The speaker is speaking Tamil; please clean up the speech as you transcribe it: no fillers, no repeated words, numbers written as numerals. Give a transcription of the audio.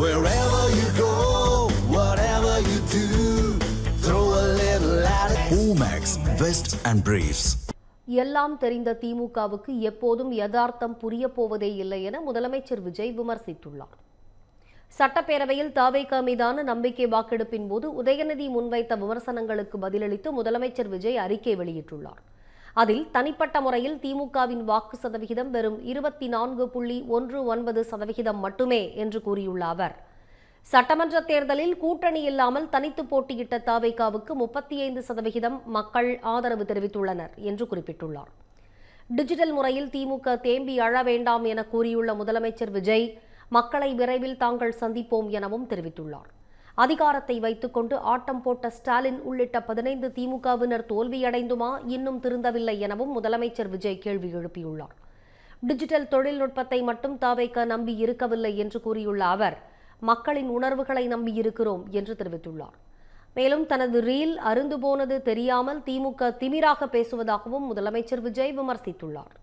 Wherever you go, whatever you do, throw a little at it. Omax, Vest and Briefs. எல்லாம் தெரிந்த திமுகவுக்கு எப்போதும் யதார்த்தம் புரிய போவதே இல்லை என முதலமைச்சர் விஜய் விமர்சித்துள்ளார். சட்டப்பேரவையில் தவேக மீதான நம்பிக்கை வாக்கெடுப்பின் போது உதயநிதி முன்வைத்த விமர்சனங்களுக்கு பதிலளித்து முதலமைச்சர் விஜய் அறிக்கை வெளியிட்டுள்ளார். அதில் தனிப்பட்ட முறையில் திமுகவின் வாக்கு சதவிகிதம் வெறும் 24.19% மட்டுமே என்று கூறியுள்ள அவர், சட்டமன்ற தேர்தலில் கூட்டணி இல்லாமல் தனித்து போட்டியிட்ட தவேகவுக்கு 35% மக்கள் ஆதரவு தெரிவித்துள்ளனர் என்று குறிப்பிட்டுள்ளார். டிஜிட்டல் முறையில் திமுக தேம்பி அழ வேண்டாம் என கூறியுள்ள முதலமைச்சர் விஜய், மக்களை விரைவில் தாங்கள் சந்திப்போம் எனவும் தெரிவித்துள்ளார். அதிகாரத்தை வைத்துக்கொண்டு ஆட்டம் போட்ட ஸ்டாலின் உள்ளிட்ட 15 திமுகவினர் தோல்வியடைந்துமா இன்னும் திருந்தவில்லை எனவும் முதலமைச்சர் விஜய் கேள்வி எழுப்பியுள்ளார். டிஜிட்டல் தொழில்நுட்பத்தை மட்டும் தவேக நம்பி இருக்கவில்லை என்று கூறியுள்ள அவர், மக்களின் உணர்வுகளை நம்பியிருக்கிறோம் என்று தெரிவித்துள்ளார். மேலும் தனது ரீல் அருந்து போனது தெரியாமல் திமுக திமிராக பேசுவதாகவும் முதலமைச்சர் விஜய் விமர்சித்துள்ளார்.